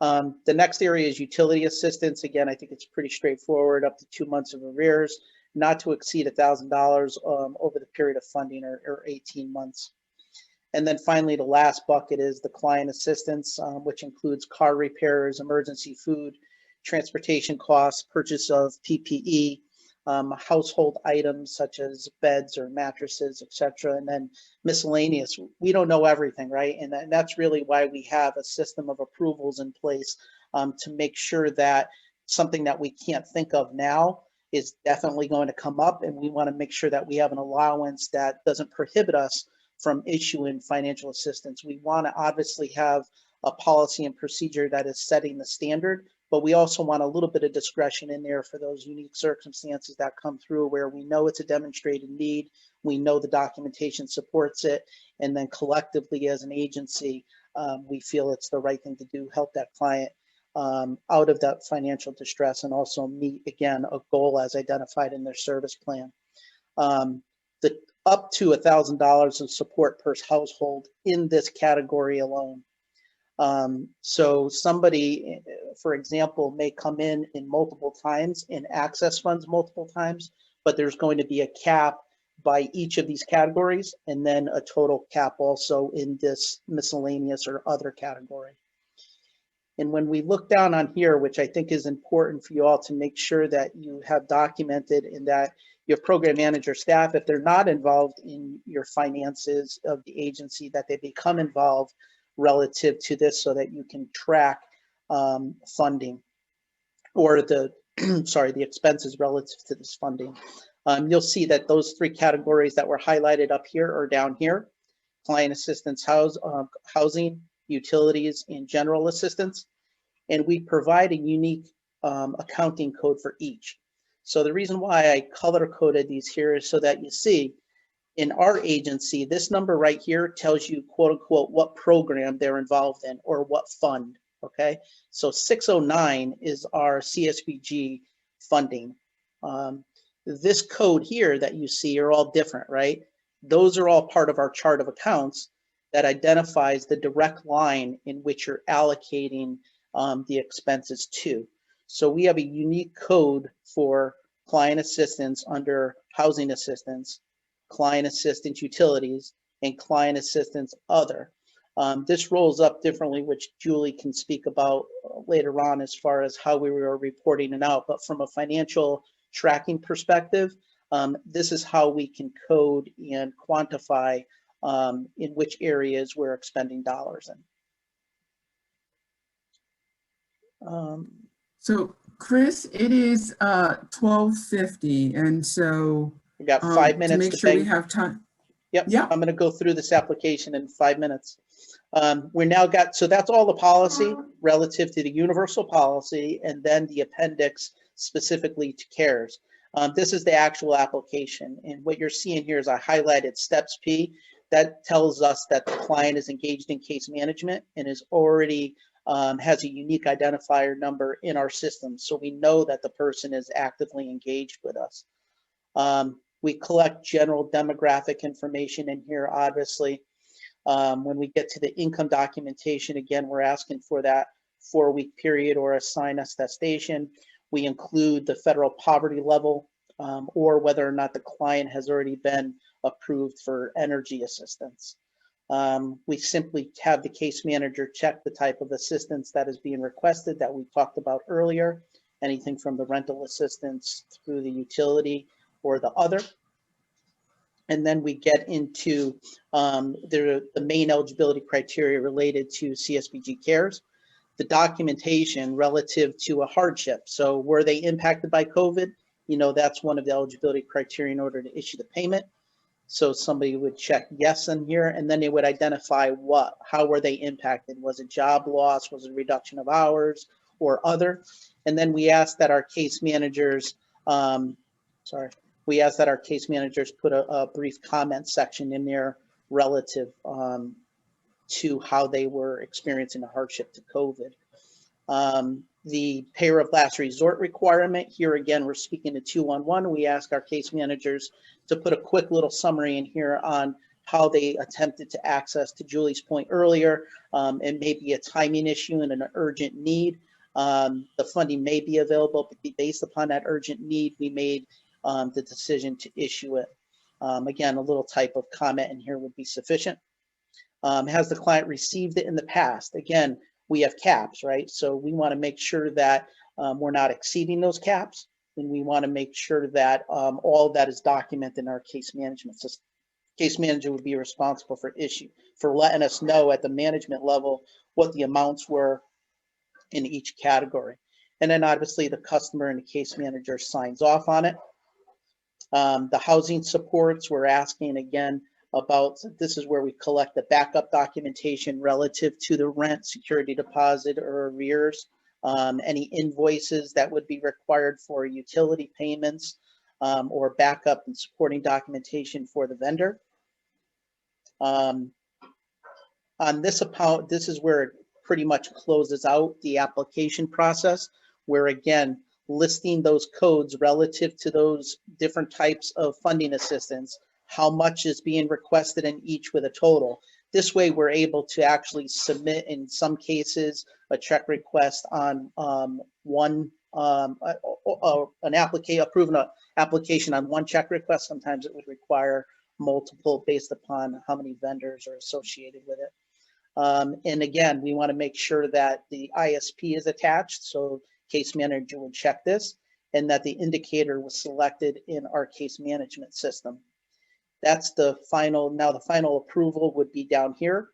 The next area is utility assistance. Again, I think it's pretty straightforward, up to 2 months of arrears, not to exceed $1,000 over the period of funding or 18 months. And then finally, the last bucket is the client assistance, which includes car repairs, emergency food, transportation costs, purchase of PPE, household items such as beds or mattresses, etc., and then miscellaneous. We don't know everything, right? And that's really why we have a system of approvals in place to make sure that something that we can't think of now is definitely going to come up, and we want to make sure that we have an allowance that doesn't prohibit us from issuing financial assistance. We want to obviously have a policy and procedure that is setting the standard, but we also want a little bit of discretion in there for those unique circumstances that come through where we know it's a demonstrated need, we know the documentation supports it, and then collectively as an agency, we feel it's the right thing to do, help that client out of that financial distress and also meet, again, a goal as identified in their service plan. The up to $1,000 of support per household in this category alone. So somebody, for example, may come in multiple times and access funds multiple times, but there's going to be a cap by each of these categories and then a total cap also in this miscellaneous or other category. And when we look down on here, which I think is important for you all to make sure that you have documented in that your program manager staff, if they're not involved in your finances of the agency, that they become involved relative to this so that you can track funding or the the expenses relative to this funding. You'll see that those three categories that were highlighted up here or down here: client assistance, housing, utilities, and general assistance. and we provide a unique accounting code for each. So the reason why I color coded these here is so that you see in our agency, this number right here tells you, quote unquote, what program they're involved in or what fund, okay? So 609 is our CSBG funding. This code here that you see are all different, right? Those are all part of our chart of accounts that identifies the direct line in which you're allocating the expenses to. So we have a unique code for client assistance under housing assistance, client assistance utilities, and client assistance other. This rolls up differently, which Julie can speak about later on as far as how we were reporting it out. But from a financial tracking perspective, this is how we can code and quantify in which areas we're expending dollars in. So Chris, it is 12:50, and so We got 5 minutes to make sure we have time. Yep. Yeah. I'm going to go through this application in 5 minutes. We're now got, so that's all the policy relative to the universal policy and then the appendix specifically to CARES. This is the actual application. And what you're seeing here is I highlighted steps P. That tells us that the client is engaged in case management and is already has a unique identifier number in our system. So we know that the person is actively engaged with us. We collect general demographic information in here, obviously. When we get to the income documentation, again, we're asking for that 4-week period or a sign attestation. We include the federal poverty level or whether or not the client has already been approved for energy assistance. We simply have the case manager check the type of assistance that is being requested that we talked about earlier, anything from the rental assistance through the utility or the other. And then we get into the main eligibility criteria related to CSBG CARES, the documentation relative to a hardship. So were they impacted by COVID? You know, that's one of the eligibility criteria in order to issue the payment. So somebody would check yes in here, and then they would identify what, how were they impacted? Was it job loss? Was it reduction of hours or other? And then we asked that our case managers, we asked that our case managers put a brief comment section in there relative to how they were experiencing a hardship to COVID. The payer of last resort requirement, here again, we're speaking to 211. We ask our case managers to put a quick little summary in here on how they attempted to access, to Julie's point earlier, and maybe a timing issue and an urgent need. The funding may be available, but based upon that urgent need, we made the decision to issue it. Again, a little type of comment in here would be sufficient. Has the client received it in the past? Again, we have caps, right? So we want to make sure that we're not exceeding those caps, and we want to make sure that all of that is documented in our case management system. Case manager would be responsible for letting us know at the management level what the amounts were in each category. And then obviously the customer and the case manager signs off on it. The housing supports, we're asking again about, this is where we collect the backup documentation relative to the rent, security deposit, or arrears, any invoices that would be required for utility payments, or backup and supporting documentation for the vendor. On this account, this is where it pretty much closes out the application process, where again, listing those codes relative to those different types of funding assistance, how much is being requested in each with a total. This way we're able to actually submit, in some cases, a check request on approving an application on one check request. Sometimes it would require multiple based upon how many vendors are associated with it. And again, we want to make sure that the ISP is attached. So case manager would check this, and that the indicator was selected in our case management system. That's the final, now the final approval would be down here.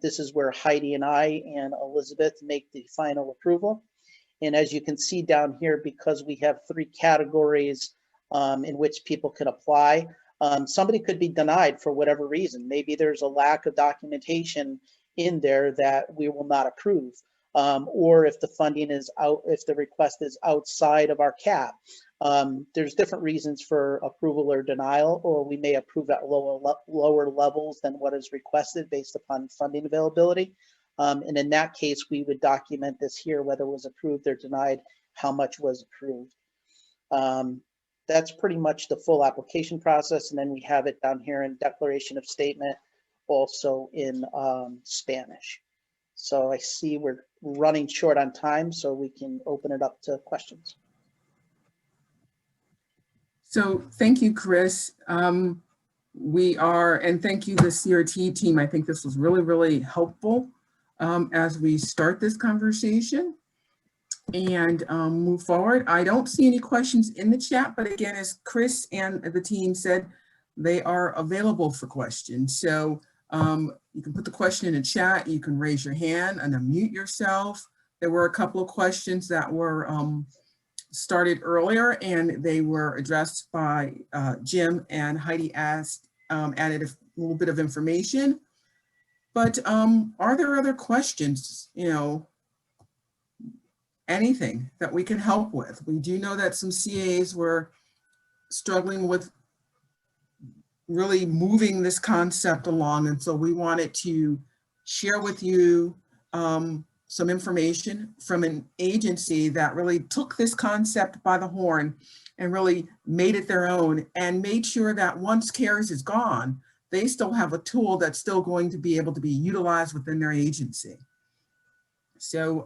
This is where Heidi and I and Elizabeth make the final approval. And as you can see down here, because we have 3 categories in which people can apply, somebody could be denied for whatever reason. Maybe there's a lack of documentation in there that we will not approve. or if the funding is out, if the request is outside of our cap. There's different reasons for approval or denial, or we may approve at lower levels than what is requested based upon funding availability. And in that case, we would document this here, whether it was approved or denied, how much was approved. That's pretty much the full application process. And then we have it down here in declaration of statement, also in Spanish. So I see we're running short on time, so we can open it up to questions. So thank you, Chris. And thank you, the CRT team. I think this was really, really helpful as we start this conversation and move forward. I don't see any questions in the chat, but again, as Chris and the team said, they are available for questions. So you can put the question in the chat, you can raise your hand and unmute yourself. There were a couple of questions that were started earlier and they were addressed by Jim, and Heidi added a little bit of information. But are there other questions, anything that we can help with? We do know that some CAs were struggling with really moving this concept along. And so we wanted to share with you some information from an agency that really took this concept by the horn and really made it their own and made sure that once CARES is gone, they still have a tool that's still going to be able to be utilized within their agency. So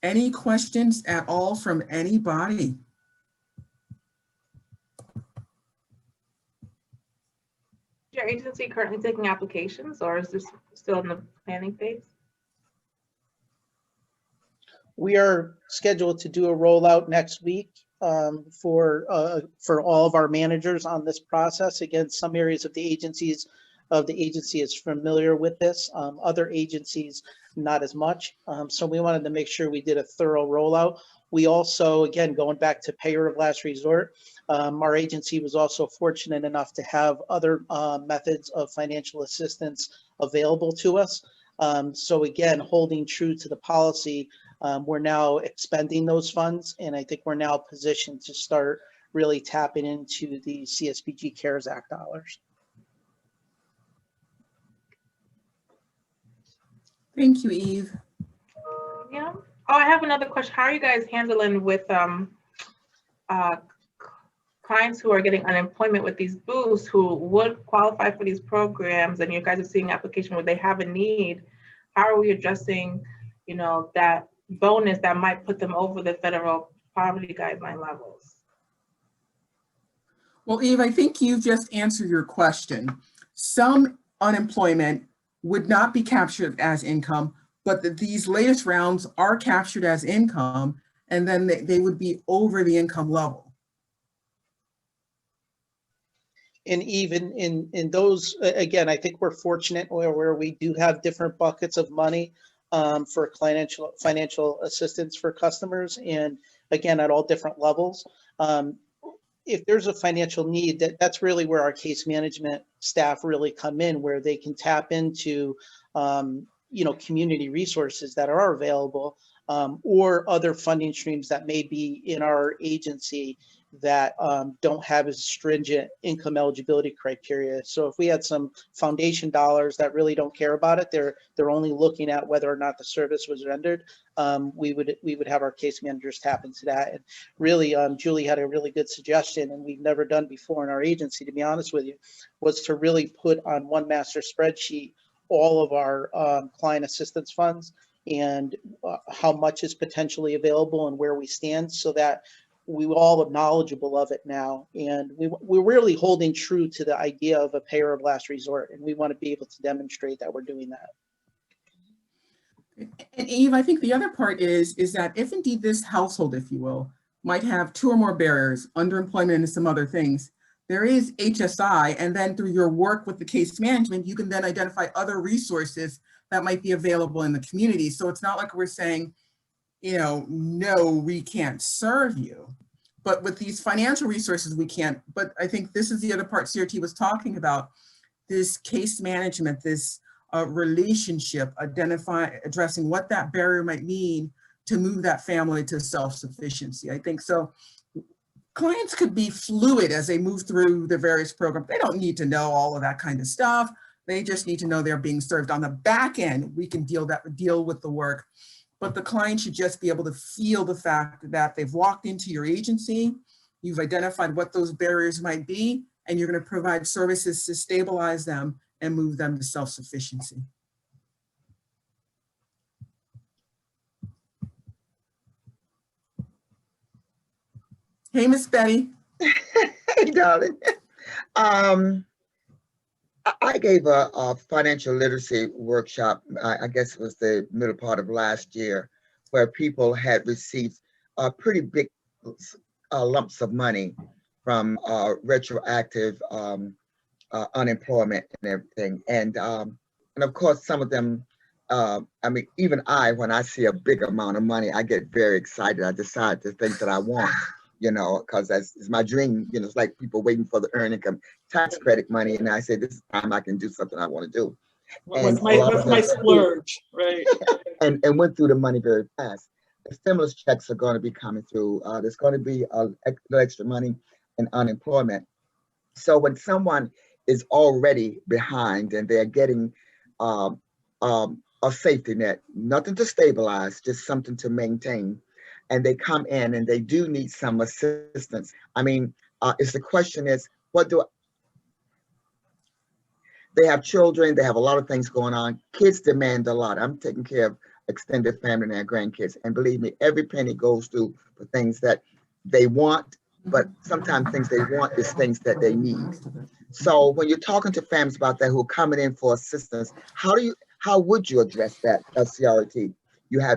any questions at all from anybody? Is your agency currently taking applications, or is this still in the planning phase? We are scheduled to do a rollout next week for all of our managers on this process. Again, some areas of the agency is familiar with this. Other agencies, not as much. So we wanted to make sure we did a thorough rollout. We also, again, going back to payer of last resort, our agency was also fortunate enough to have other methods of financial assistance available to us. So again, holding true to the policy, we're now expending those funds, and I think we're now positioned to start really tapping into the CSBG CARES Act dollars. Thank you, Eve. Yeah. Oh, I have another question. How are you guys handling with clients who are getting unemployment with these boosts who would qualify for these programs, and you guys are seeing application where they have a need? How are we addressing, that bonus that might put them over the federal poverty guideline levels? Well, Eve, I think you've just answered your question. Some unemployment would not be captured as income, but these latest rounds are captured as income, and then they would be over the income level. And even in those, again, I think we're fortunate where we do have different buckets of money for financial assistance for customers, and again, at all different levels. If there's a financial need, that's really where our case management staff really come in, where they can tap into community resources that are available, or other funding streams that may be in our agency that don't have as stringent income eligibility criteria. So if we had some foundation dollars that really don't care about it, they're only looking at whether or not the service was rendered, we would have our case managers tap into that. And really, Julie had a really good suggestion, and we've never done before in our agency, to be honest with you, was to really put on one master spreadsheet all of our client assistance funds and how much is potentially available and where we stand, so that we all are knowledgeable of it now. And we're really holding true to the idea of a payer of last resort, and we want to be able to demonstrate that we're doing that. And Eve, I think the other part is that if indeed this household, if you will, might have two or more barriers, underemployment and some other things, there is HSI, and then through your work with the case management, you can then identify other resources that might be available in the community. So it's not like we're saying, no, we can't serve you. But with these financial resources, we can't. But I think this is the other part CRT was talking about, this case management, this relationship, addressing what that barrier might mean to move that family to self-sufficiency. I think so. Clients could be fluid as they move through the various programs. They don't need to know all of that kind of stuff. They just need to know they're being served. On the back end, we can deal with the work, but the client should just be able to feel the fact that they've walked into your agency, you've identified what those barriers might be, and you're going to provide services to stabilize them and move them to self-sufficiency. Hey, Miss Betty. Hey, darling. I gave a financial literacy workshop, I guess it was the middle part of last year, where people had received pretty big lumps of money from retroactive unemployment and everything. And of course, some of them, I mean, even when I see a big amount of money, I get very excited. I decide the things that I want, you know, because that's my dream. You know, it's like people waiting for the earned income tax credit money. And I say, this is time I can do something I want to do. What's my splurge, right? and went through the money very fast. The stimulus checks are going to be coming through. There's going to be a little extra money in unemployment. So when someone is already behind and they're getting a safety net, nothing to stabilize, just something to maintain, and they come in and they do need some assistance. I mean, the question is, they have children, they have a lot of things going on. Kids demand a lot. I'm taking care of extended family and their grandkids. And believe me, every penny goes to for things that they want, but sometimes things they want is things that they need. So when you're talking to families about that who are coming in for assistance, how would you address that CRT?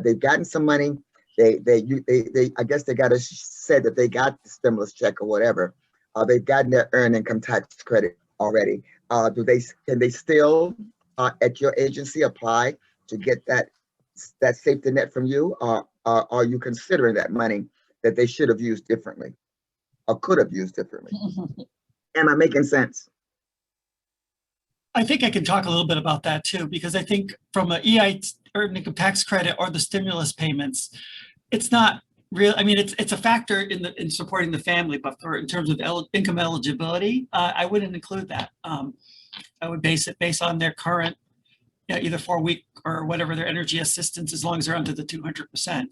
They've gotten some money. I guess they got to say that they got the stimulus check or whatever. They've gotten their earned income tax credit already. Can they still at your agency apply to get that safety net from you? Are you considering that money that they should have used differently or could have used differently? Am I making sense? I think I can talk a little bit about that too, because I think from an EIT earned income tax credit or the stimulus payments, it's not real. I mean, it's a factor in supporting the family, but in terms of income eligibility, I wouldn't include that. I would base it based on their current, either 4-week or whatever their energy assistance, as long as they're under the 200%.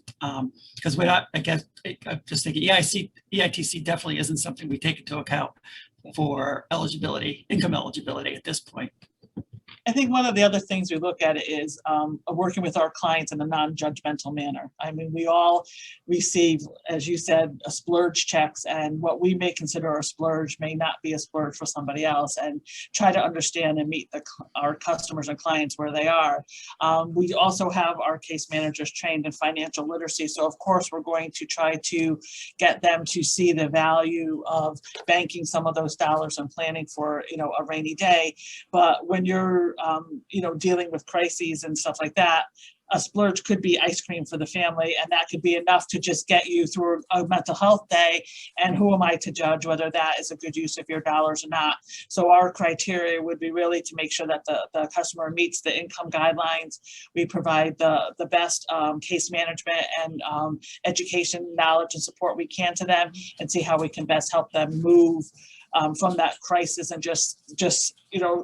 Because I guess I'm just thinking EITC definitely isn't something we take into account for income eligibility at this point. I think one of the other things we look at is working with our clients in a non-judgmental manner. I mean, we all receive, as you said, a splurge checks, and what we may consider a splurge may not be a splurge for somebody else, and try to understand and meet our customers and clients where they are. We also have our case managers trained in financial literacy. So of course, we're going to try to get them to see the value of banking some of those dollars and planning for, a rainy day. But when you're dealing with crises and stuff like that, a splurge could be ice cream for the family, and that could be enough to just get you through a mental health day. And who am I to judge whether that is a good use of your dollars or not? So our criteria would be really to make sure that the customer meets the income guidelines. We provide the best case management and education, knowledge, and support we can to them, and see how we can best help them move from that crisis and just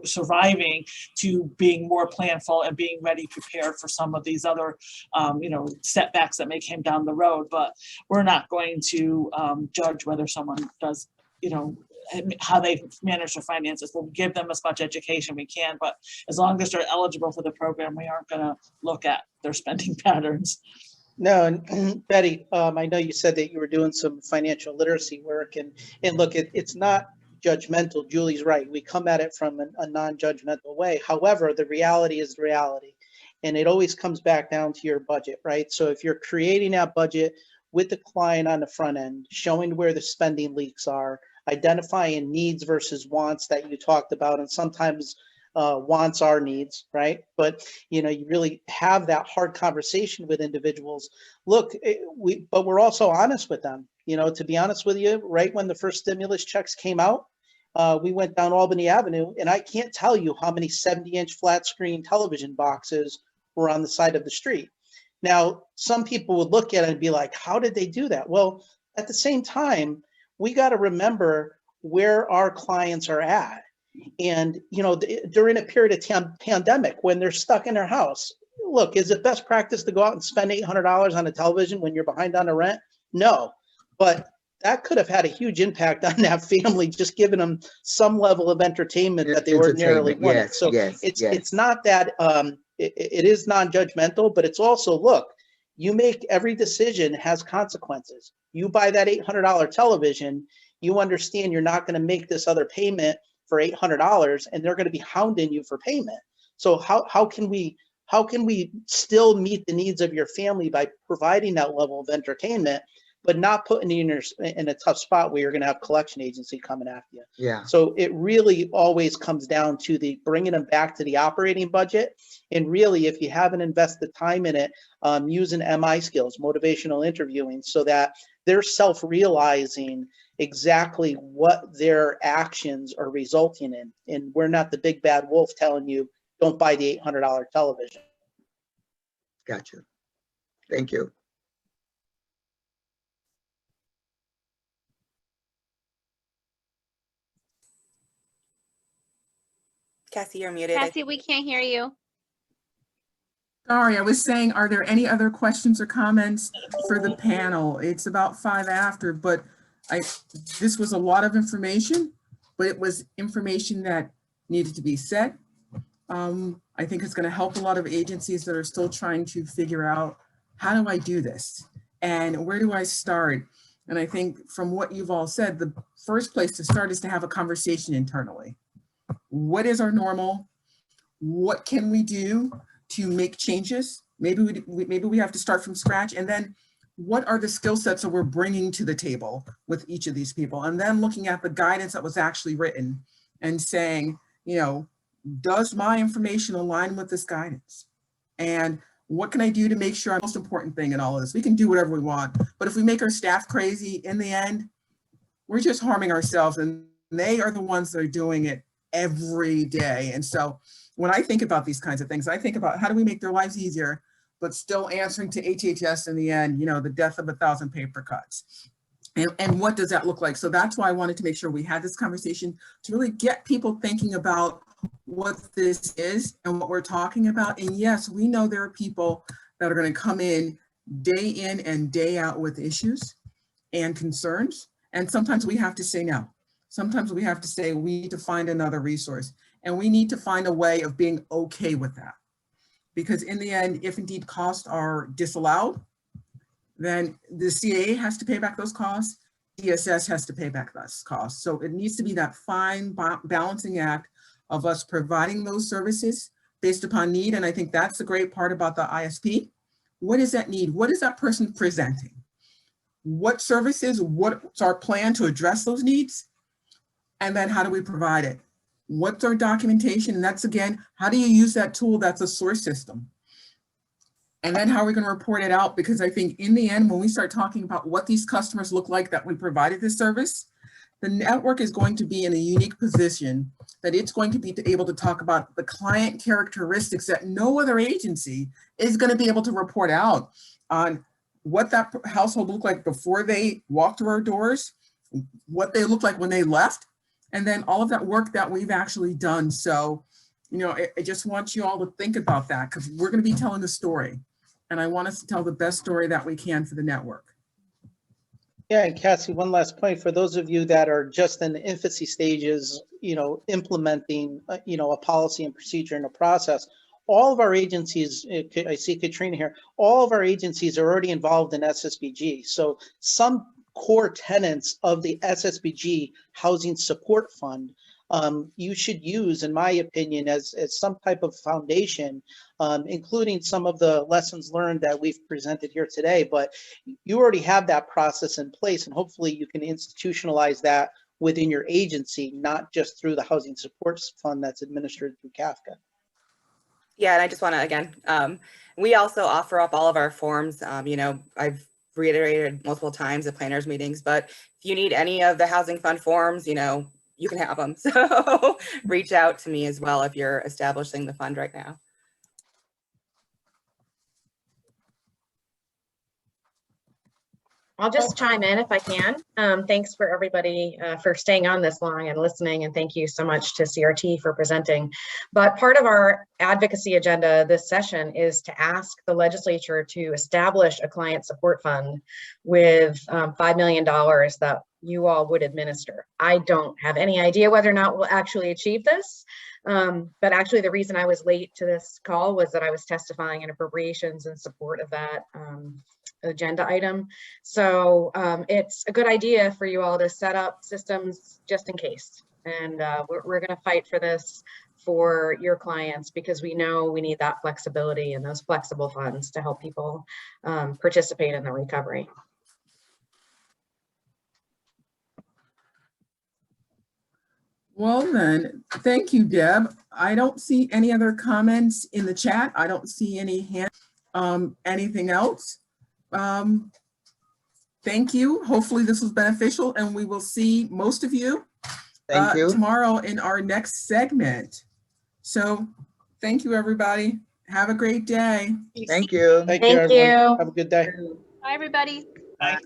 surviving to being more planful and being ready, prepared for some of these other setbacks that may come down the road. But we're not going to judge whether someone does how they manage their finances. We'll give them as much education we can, but as long as they're eligible for the program, we aren't going to look at their spending patterns. No, and Betty, I know you said that you were doing some financial literacy work, and look, it's not judgmental. Julie's right. We come at it from a non-judgmental way. However, the reality is the reality, and it always comes back down to your budget, right? So if you're creating that budget with the client on the front end, showing where the spending leaks are, identifying needs versus wants that you talked about, and sometimes wants are needs, right? But you really have that hard conversation with individuals. Look, but we're also honest with them. To be honest with you, right when the first stimulus checks came out, we went down Albany Avenue, and I can't tell you how many 70-inch flat screen television boxes were on the side of the street. Now, some people would look at it and be like, how did they do that? Well, at the same time, we got to remember where our clients are at. And, you know, during a period of pandemic, when they're stuck in their house, look, is it best practice to go out and spend $800 on a television when you're behind on the rent? No, but that could have had a huge impact on that family, just giving them some level of entertainment that they ordinarily wanted. Yes, so yes, it's not that it is non-judgmental, but it's also, look, you make every decision has consequences. You buy that $800 television, you understand you're not going to make this other payment for $800, and they're going to be hounding you for payment. So how can we still meet the needs of your family by providing that level of entertainment, but not putting you in a tough spot where you're going to have collection agency coming after you? Yeah. So it really always comes down to the bringing them back to the operating budget. And really, if you haven't invested time in it, using MI skills, motivational interviewing, so that they're self-realizing exactly what their actions are resulting in. And we're not the big bad wolf telling you, don't buy the $800 television. Gotcha. Thank you. Cassie, you're muted. Cassie, we can't hear you. Sorry, I was saying, are there any other questions or comments for the panel? It's about 5 after, but this was a lot of information, but it was information that needed to be said. I think it's going to help a lot of agencies that are still trying to figure out, how do I do this? And where do I start? And I think from what you've all said, the first place to start is to have a conversation internally. What is our normal? What can we do to make changes? Maybe we have to start from scratch. And then what are the skill sets that we're bringing to the table with each of these people? And then looking at the guidance that was actually written and saying, you know, does my information align with this guidance? And what can I do to make sure I'm the most important thing in all of this? We can do whatever we want, but if we make our staff crazy, in the end, we're just harming ourselves, and they are the ones that are doing it every day. And so when I think about these kinds of things, I think about how do we make their lives easier, but still answering to HHS in the end, you know, the death of 1,000 paper cuts. And what does that look like? So that's why I wanted to make sure we had this conversation to really get people thinking about what this is and what we're talking about. And yes, we know there are people that are going to come in and day out with issues and concerns. And sometimes we have to say no. Sometimes we have to say we need to find another resource, and we need to find a way of being okay with that. Because in the end, if indeed costs are disallowed, then the CAA has to pay back those costs, DSS has to pay back those costs. So it needs to be that fine balancing act of us providing those services based upon need. And I think that's the great part about the ISP. What is that need? What is that person presenting? What services, what's our plan to address those needs? And then how do we provide it? What's our documentation? And that's, again, how do you use that tool that's a source system? And then how are we going to report it out? Because I think in the end, when we start talking about what these customers look like that we provided this service, the network is going to be in a unique position that it's going to be able to talk about the client characteristics that no other agency is going to be able to report out on what that household looked like before they walked through our doors, what they looked like when they left, and then all of that work that we've actually done. So, you know, I just want you all to think about that, because we're going to be telling a story, and I want us to tell the best story that we can for the network. Yeah, and Cassie, one last point for those of you that are just in the infancy stages, you know, implementing, you know, a policy and procedure and a process. All of our agencies, I see Katrina here, all of our agencies are already involved in SSBG. So some core tenets of the SSBG Housing Support Fund, you should use, in my opinion, as some type of foundation, including some of the lessons learned that we've presented here today. But you already have that process in place, and hopefully you can institutionalize that within your agency, not just through the Housing Support Fund that's administered through CAFCA. Yeah, and I just want to, again, we also offer up all of our forms. You know, I've reiterated multiple times at planners meetings, but if you need any of the housing fund forms, you know, you can have them. So reach out to me as well if you're establishing the fund right now. I'll just chime in if I can. Thanks for everybody for staying on this long and listening, and thank you so much to CRT for presenting. But part of our advocacy agenda this session is to ask the legislature to establish a client support fund with $5 million that you all would administer. I don't have any idea whether or not we'll actually achieve this. But actually the reason I was late to this call was that I was testifying in appropriations in support of that agenda item. So it's a good idea for you all to set up systems just in case. And we're going to fight for this for your clients because we know we need that flexibility and those flexible funds to help people participate in the recovery. Well then, thank you, Deb. I don't see any other comments in the chat. I don't see any hands. Anything else? Thank you. Hopefully this was beneficial and we will see most of you, Thank you. tomorrow in our next segment. So thank you, everybody. Have a great day. Thank you. Thank you, Thank everyone. you. Have a good day. Bye, everybody. Bye.